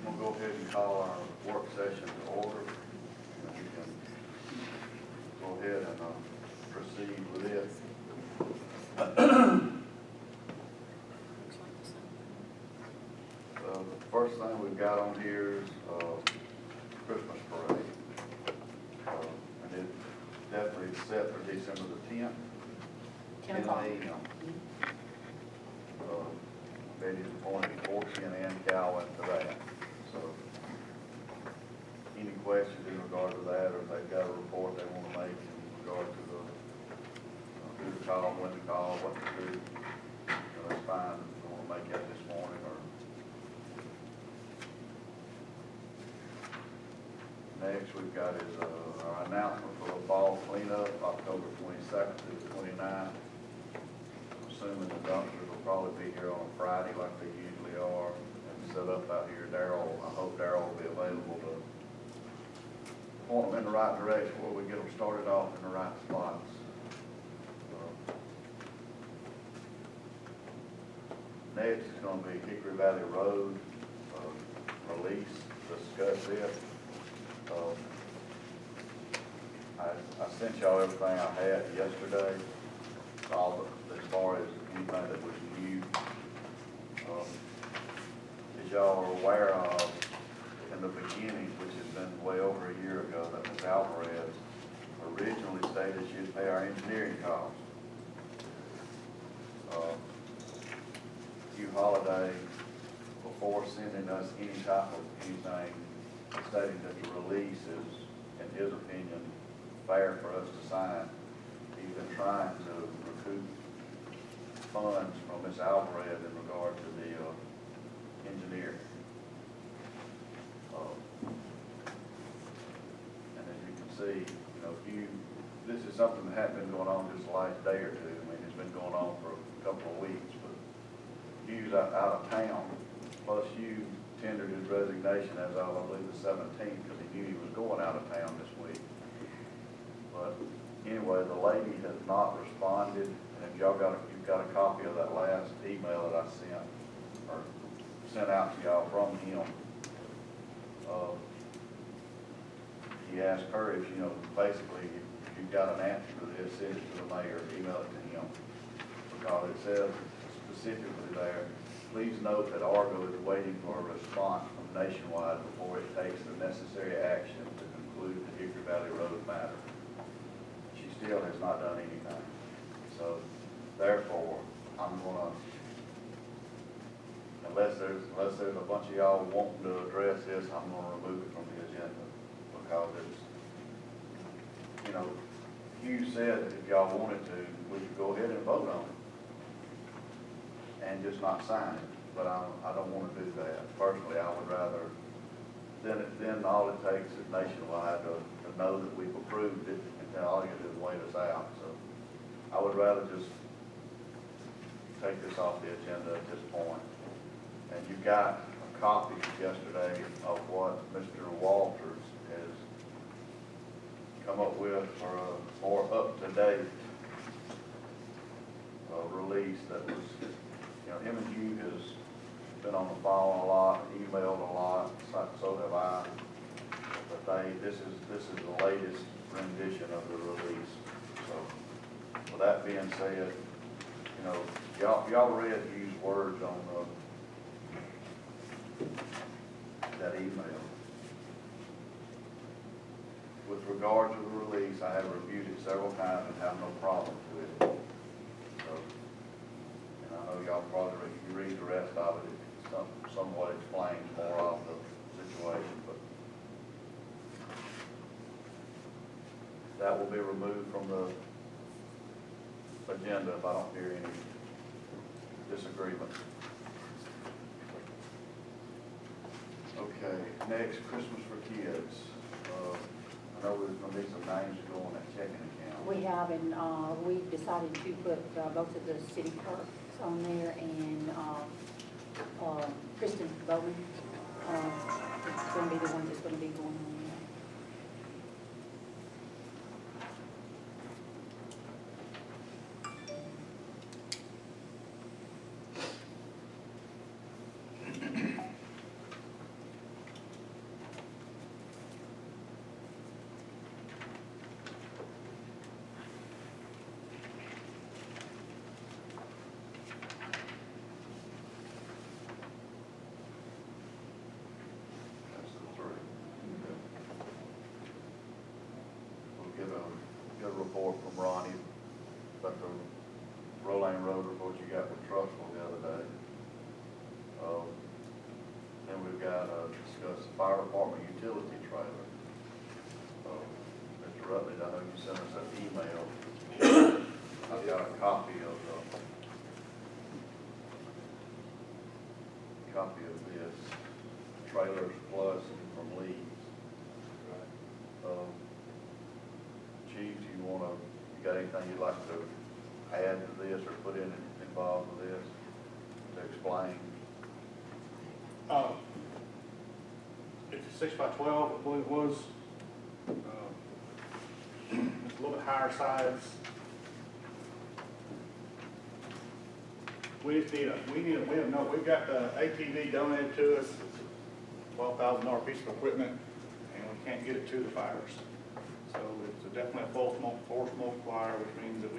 We'll go ahead and call our work session to order. And we can go ahead and proceed with it. The first thing we've got on here is Christmas parade. And it definitely is set for December the 10th. 10 o'clock. Betty's appointed Fortune and Cowan to that. So, any questions in regard to that, or if they've got a report they want to make in regard to the who to call, when to call, what to do, that's fine. If you want to make that this morning, or next we've got is our announcement for the fall cleanup, October 22nd to the 29th. Assuming the dumpsters will probably be here on a Friday like they usually are, and set up out here. I hope Daryl will be available to point them in the right direction where we get them started off in the right spots. Next is going to be Hickory Valley Road release, discuss it. I sent y'all everything I had yesterday, as far as anything that was new. As y'all are aware of, in the beginning, which has been way over a year ago, that Ms. Alvarez originally stated she'd pay our engineering costs. Hugh Holliday, before sending us any type of anything, stating that the release is, in his opinion, fair for us to sign. He's been trying to recoup funds from Ms. Alvarez in regard to the engineer. And as you can see, this is something that hadn't been going on just the last day or two. I mean, it's been going on for a couple of weeks, but Hugh's out of town, plus Hugh tendered his resignation as of, I believe, the 17th, because he knew he was going out of town this week. But anyway, the lady has not responded, and if you've got a copy of that last email that I sent out to y'all from him. He asked her if, basically, if you've got an answer to this, send it to the mayor, email it to him. Because it says specifically there, please note that Argo is waiting for a response from Nationwide before it takes the necessary action to conclude the Hickory Valley Road matter. She still has not done anything. So, therefore, I'm gonna, unless there's a bunch of y'all wanting to address this, I'm gonna remove it from the agenda, because it's, Hugh said that if y'all wanted to, we could go ahead and vote on it and just not sign it. But I don't want to do that. Personally, I would rather, then all it takes is Nationwide to know that we've approved it, and then all you do is wait us out. So I would rather just take this off the agenda at this point. And you got a copy yesterday of what Mr. Walters has come up with for a more up-to-date release that was, him and Hugh has been on the phone a lot, emailed a lot, so have I. But this is the latest rendition of the release. So with that being said, y'all read Hugh's words on that email. With regard to the release, I have reviewed it several times and have no problem with it. So, and I know y'all probably, if you read the rest of it, it somewhat explains more of the situation, but that will be removed from the agenda if I don't hear any disagreement. Okay, next, Christmas for Kids. I know there's going to be some names to go on that checking account. We have, and we've decided to put both of the city clerks on there, and Kristen Bowen. It's going to be the one that's going to be going on there. report from Ronnie about the Roland Road report you got with Trussville the other day. Then we've got, discuss the fire department utility trailer. Mr. Rutledge, I know you sent us an email. I've got a copy of this, trailers plus from Leeds. Chief, do you got anything you'd like to add to this or put involved with this to explain? It's a 6x12, I believe it was. It's a little bit higher size. We've got the ATV donated to us. It's a $12,000 piece of equipment, and we can't get it to the fires. So it's definitely a force multiplier, which means that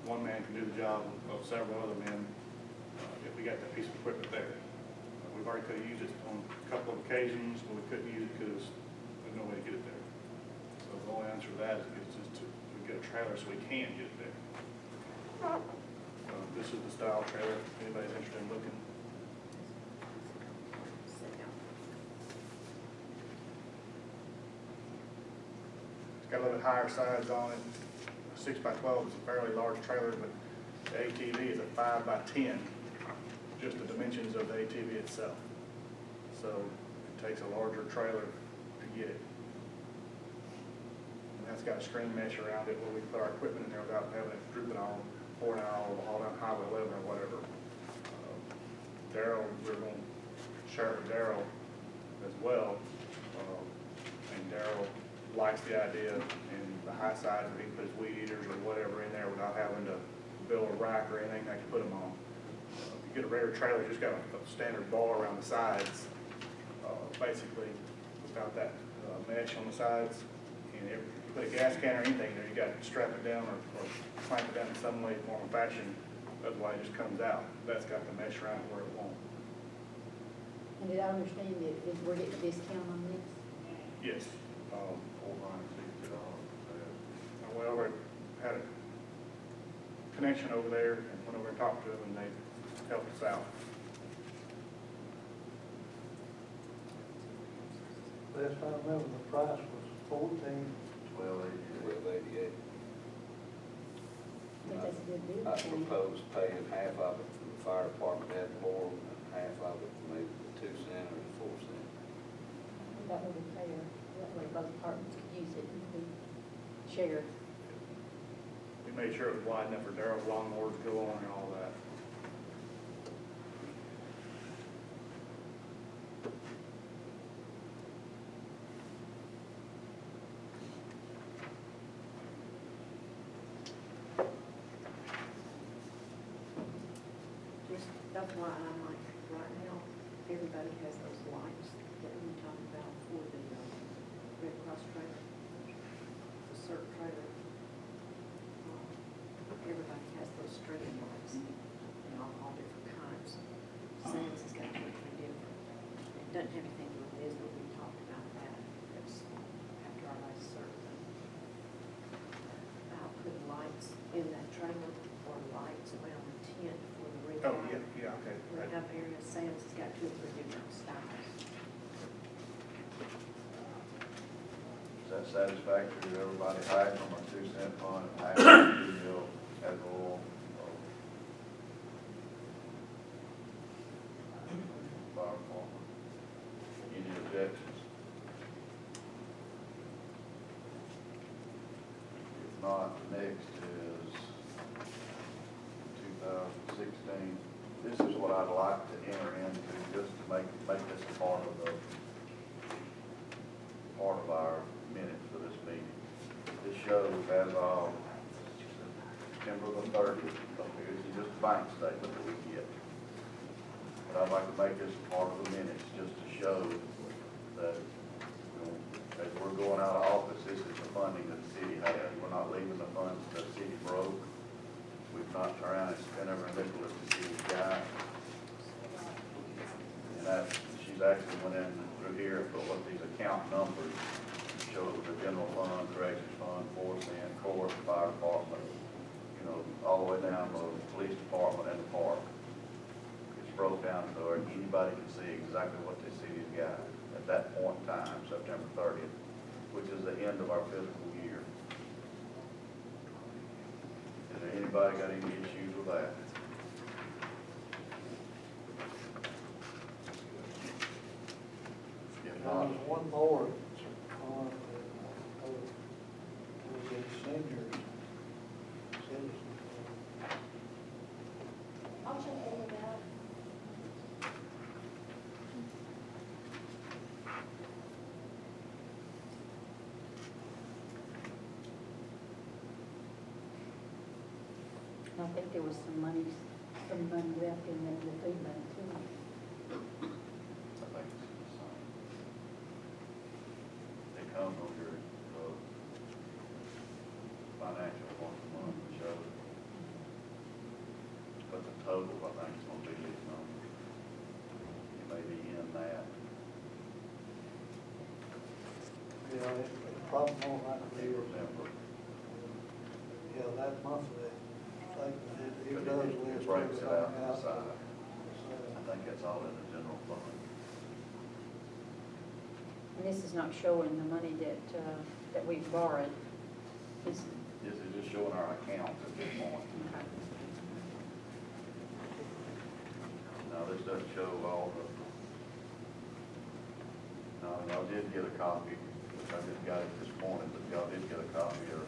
one man can do the job of several other men if we got that piece of equipment there. We've already could have used it on a couple of occasions, but we couldn't use it because there's no way to get it there. So the only answer to that is just to get a trailer so we can get it there. This is the style trailer, if anybody's interested in looking. It's got a little bit higher size on it. A 6x12 is a fairly large trailer, but the ATV is a 5x10, just the dimensions of the ATV itself. So it takes a larger trailer to get it. And that's got a string mesh around it where we put our equipment in there without having it drooping on 4 hour all down Highway 11 or whatever. Daryl, we're going to share it with Daryl as well. And Daryl likes the idea and the high size where he can put his weed eaters or whatever in there without having to build a rack or anything that can put them on. If you get a regular trailer, you just got a standard bar around the sides, basically without that mesh on the sides. And if you put a gas can or anything there, you got to strap it down or clamp it down in some way, form, or fashion. Otherwise, it just comes out. That's got the mesh around it where it won't. And did I understand that we're getting a discount on this? Yes. $460. I went over and had a connection over there and went over and talked to them, and they helped us out. Last I remember, the price was $12.88. But that's a good deal. I propose paying half of it from the fire department ad valorem and half of it from maybe the 2 cent or the 4 cent. That would be fair. That way both departments could use it and be shared. We made sure it was wide enough for Daryl's lawnmower to go on and all that. Just FYI, Mike, right now, everybody has those lights that we talked about for the Red Cross trailer, the CERT trailer. Everybody has those string lights, and all different kinds. Sam's has got something different. It doesn't have anything to do with this, but we talked about that. That's after our last CERT thing. About putting lights in that trailer or lights around the tent for the red Oh, light. yeah, okay. Right up area, Sam's has got 2 or 3 different styles. Is that satisfactory to everybody? Half from a 2 cent fund, half from the bill as well. Fire department. Any objections? If not, next is 2016. This is what I'd like to enter into, just to make this a part of our minutes for this meeting. This shows as of September the 30th, okay, this is just a bank statement that we get. But I'd like to make this a part of the minutes, just to show that, as we're going out of office, this is the funding that the city has. We're not leaving the funds that the city broke. We've not turned around and spent every nickel that the city's got. And that, she's actually went in through here for what these account numbers show it with the general fund, corrections fund, force in, court, fire department, you know, all the way down to the police department and the park. It's broke down so where anybody can see exactly what this city's got at that point in time, September 30th, which is the end of our fiscal year. Is there anybody got any issues with that? If There not, was one more, was a senior citizen. I'll check all of that. I think there was some money left in the food bank too. I think it's the same. It comes on your, financial once a month to show it. But the total, I think, is gonna be these numbers. You may be in that. Yeah, it probably more likely You was, remember. yeah, that monthly statement, it But does it list. breaks it out to the everything side. So, I think that's all in the general fund. And this is not showing the money that we've borrowed. This, This is just showing our accounts at this point. okay. Now, this doesn't show all the, no, y'all did get a copy, which I just got it this morning, but y'all did get a copy, or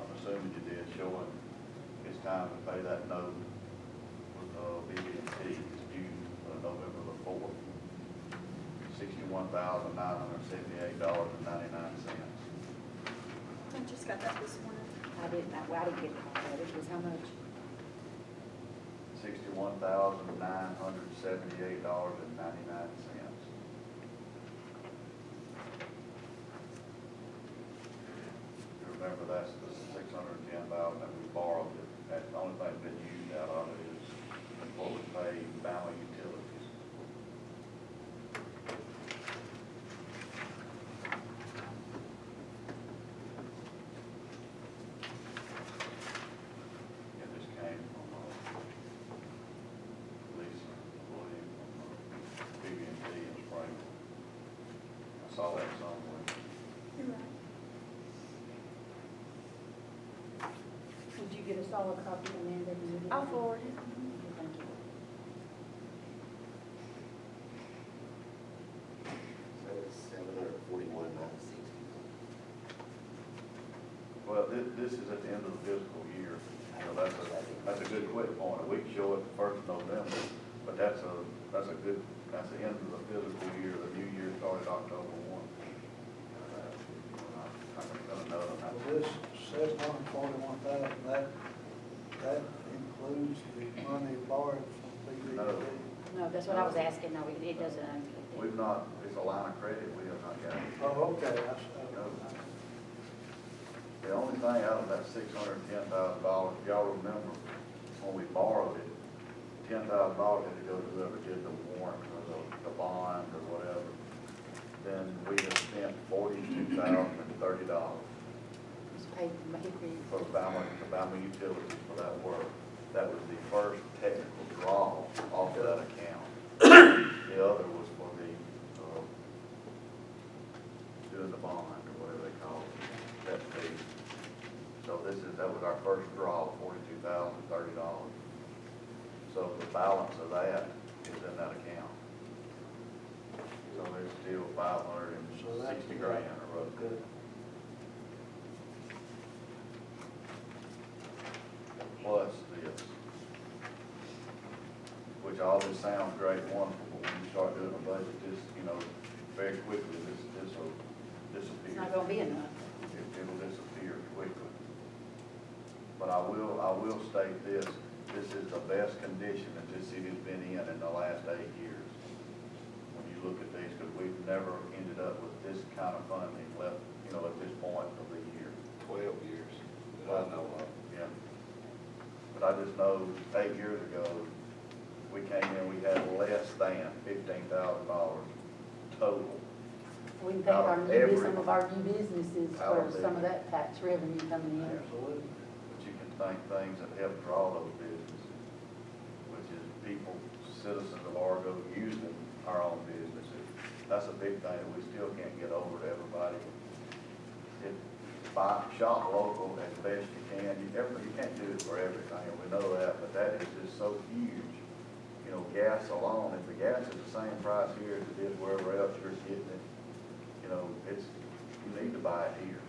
I'm assuming you did, showing it's time to pay that note with, BB&T, it's due, November the 4th. $61,978.99. I just got that this morning. I didn't get a copy of it. It was how much? $61,978.99. You remember, that's the $610,000 that we borrowed, that's the only thing that's been used out of it is what we pay Bama Utilities. And this came from, Lisa Williams from, BB&T in Spring. I saw that somewhere. You're right. Did you get us all a copy, Amanda? Do you need I'll it? forward it. Okay, thank you. So it's $741.60. Well, this is at the end of the fiscal year, you know, that's a good quick point. We can show it the 1st of November, but that's the end of the fiscal year. The new year started October 1. I'm gonna know that. Well, this $741,000, that includes the money borrowed from BB&T. No. No, that's what I was asking. No, it doesn't include that. We've not, it's a line of credit, we have not got it. Oh, okay, The only thing out of that $610,000, if y'all remember, when we borrowed it, $10,000 had to go to whoever did the warrant or the bond or whatever. Then we just spent $42,030 It's paid by Hickory. for Bama Utilities for that work. That was the first technical draw off of that account. The other was for the, doing the bond or whatever they call it, that fee. So that was our first draw, $42,030. So the balance of that is in that account. So there's still $560 grand or roughly. Good. Plus this, which all this sounds great and wonderful, but when you start doing a budget, this, you know, very quickly, this will disappear. It's not gonna be enough. It'll disappear quickly. But I will state this is the best condition that this city's been in the last 8 years. When you look at these, because we've never ended up with this kind of funding left, you know, at this point of the year. 12 years that I know of. Yeah. But I just know 8 years ago, we came in, we had less than $15,000 total We can pay Out our of some of our new businesses Out for of some of that tax revenue coming in. Absolutely. But you can think things that help draw those businesses, which is people, citizens of Argo using our own businesses. That's a big thing that we still can't get over to everybody. Shop local as best you can. You can't do it for everything, and we know that, but that is just so huge. You know, gas alone, if the gas is the same price here as it is wherever else you're getting it, you know, you need to buy it here,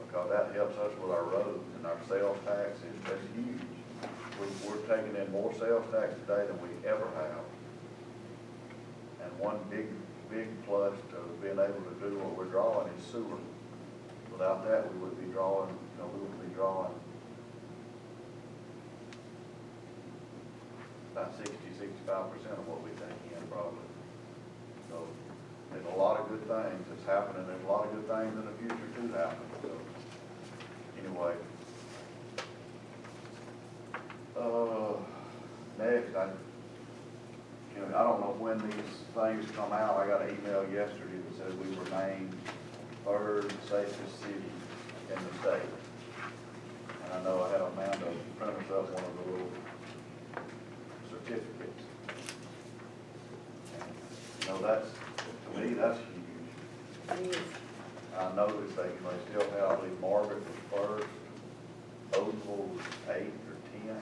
because that helps us with our roads and our sales taxes. That's huge. We're taking in more sales tax today than we ever have. And one big plus to being able to do what we're drawing is sewer. Without that, we wouldn't be drawing, about 65% of what we take in probably. So there's a lot of good things that's happening. There's a lot of good things in the future too happen. So anyway, next, I don't know when these things come out. I got an email yesterday that said we were named third safest city in the state. And I know I had Amanda print us up one of the little certificates. And, you know, to me, that's huge. It is. I noticed they still have, I believe Margaret was first, Oakville was 8 or 10, or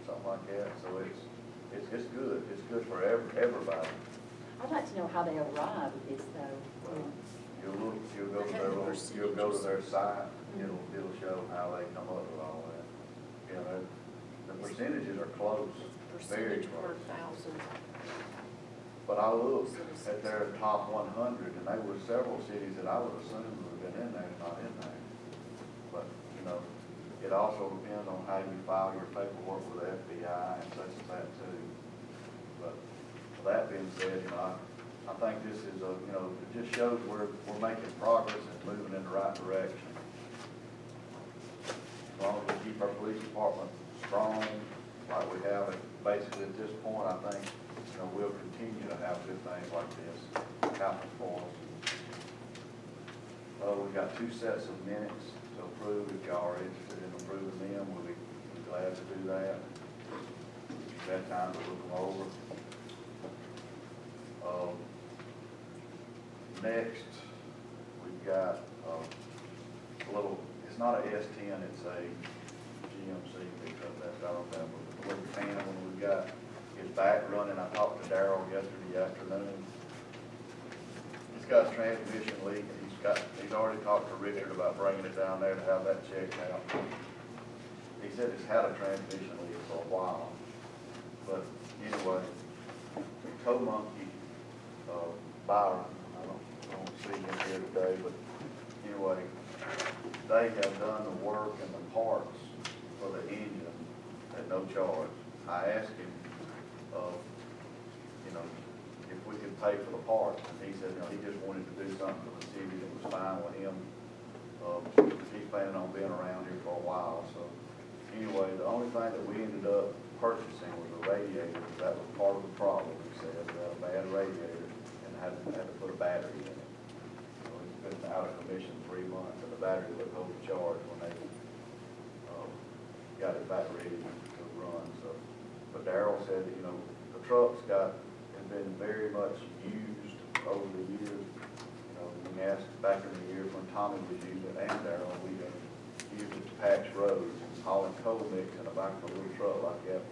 something like that. So it's good. It's good for everybody. I'd like to know how they arrive at this though. You'll go to their site, it'll show how they come up with all that. You know, the percentages are close, very Percentage per close. thousand. But I looked at their top 100, and there were several cities that I would assume would have been in there, not in there. But, you know, it also depends on how you file your paperwork with the FBI and such as that too. But that being said, you know, I think this is it just shows we're making progress and moving in the right direction. As long as we keep our police department strong, like we have it basically at this point, I think, we'll continue to have good things like this happen for us. We've got 2 sets of minutes to approve. If y'all are interested in approving them, we'll be glad to do that. You've had time to look them over. Next, we've got a little, it's not a S10, it's a GMC pickup, that's I don't remember. The little tan one we've got is back running. I talked to Darryl yesterday afternoon. He's got a transmission leak, and he's already talked to Richard about bringing it down there to have that checked out. He said it's had a transmission leak for a while. But anyway, Tow Monkey, Byron, I don't see him here today, but anyway, they have done the work and the parts for the engine at no charge. I asked him, if we could pay for the parts, and he said, he just wanted to do something for the city that was fine with him. He's planning on being around here for a while, so anyway, the only thing that we ended up purchasing was a radiator. That was part of the problem, he said. We had a bad radiator and had to put a battery in it. So it's been out of commission 3 months, and the battery was overcharged when they got it back ready to run. So, but Darryl said that, the truck's has been very much used over the years. We asked back in the years when Tommy was using it and Darryl, we used it to patch roads, hauling coal mix in the back of a little truck like that.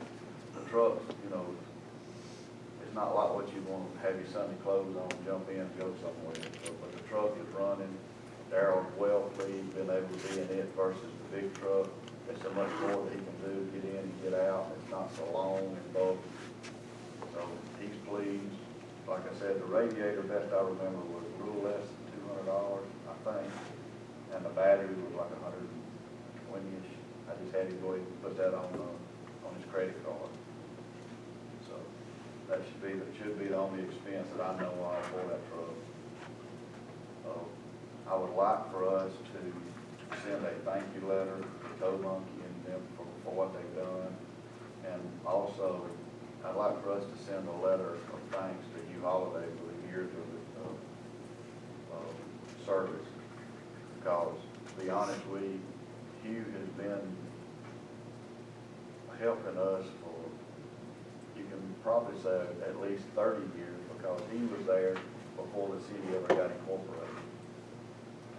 The trucks, it's not like what you want to have your Sunday clothes on, jump in and go somewhere. So, but the truck is running. Darrell's well pleased being able to be in it versus the big truck. There's so much more that he can do to get in and get out. It's not so long and bulky. So he's pleased. Like I said, the radiator, best I remember, was a little less than $200, I think. And the battery was like 120-ish. I just had him go ahead and put that on his credit card. So that should be the only expense that I know of for that truck. I would like for us to send a thank you letter to Tow Monkey and them for what they've done. And also, I'd like for us to send a letter of thanks to Hugh Holiday for the years of service. Because, to be honest with you, Hugh has been helping us for, you can probably say at least 30 years, because he was there before the city ever got incorporated.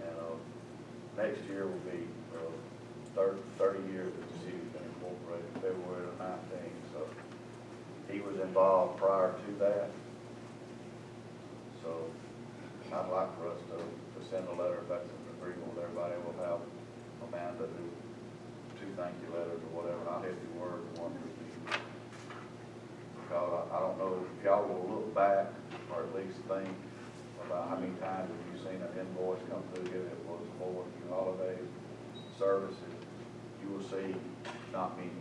And next year will be 30 years that the city's been incorporated, February of 19. So he was involved prior to that. So I'd like for us to send a letter, if that's an agreement with everybody. We'll have Amanda do 2 thank you letters or whatever, and I'll have you word one for you. Because I don't know if y'all will look back, or at least think about how many times have you seen an invoice come through, if it was for your holidays, services, you will see not many.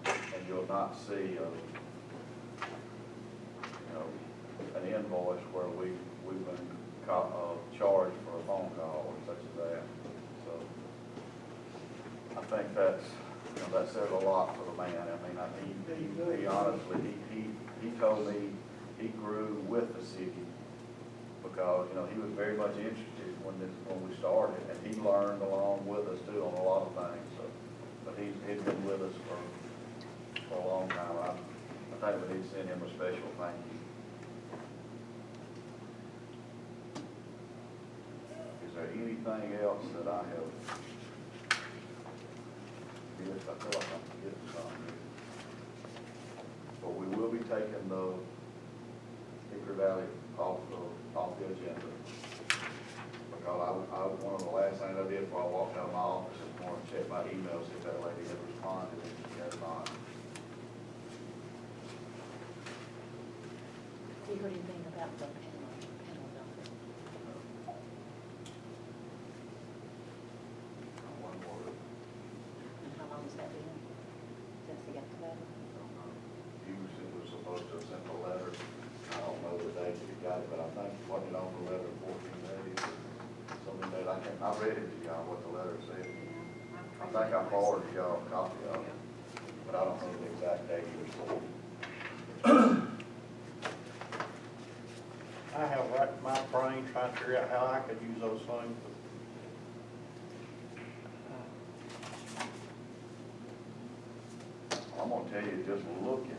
And you'll not see, an invoice where we've been charged for a phone call or such as that. So I think that says a lot for the man. I mean, he honestly, he told me he grew with the city because, he was very much interested when we started, and he learned along with us too on a lot of things. So, but he's been with us for a long time. I think we need to send him a special thank you. Is there anything else that I have missed? I feel like I'm forgetting something. But we will be taking the Hickory Valley off the agenda. Because one of the last things I did before I walked out of my office this morning, check my emails, if that lady had responded, and she had not. Have you heard anything about the panel number? One word. And how long has that been since they got the letter? He was supposed to have sent a letter. I don't know the date that he got it, but I think he wanted on the letter 14 days. Something that I read it to y'all, what the letter said. I think I forwarded y'all a copy of it, but I don't know the exact date he was told. I have racked my brain trying to figure out how I could use those things. I'm gonna tell you, just looking,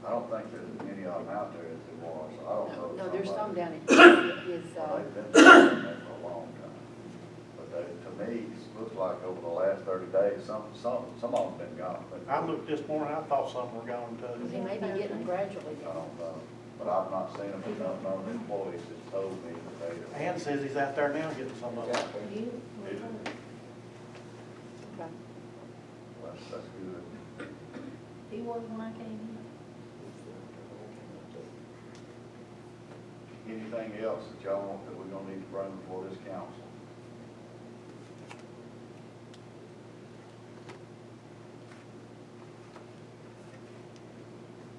I don't think there's as many of them out there as there was, so I don't know. No, there's some somebody- down at his, Well, they've been doing that for a long time. But to me, it looks like over the last 30 days, some of them been gone. I looked this morning, I thought some were gone he too. may be getting them gradually I down. don't know, but I've not seen them, and none of the employees has told me that they. Ann says he's out there now getting some of them. You? Did it? Okay. That's good. He was when I came in. Anything else that y'all want that we're gonna need to bring before this council?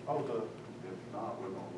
Oh, the If not, we're gonna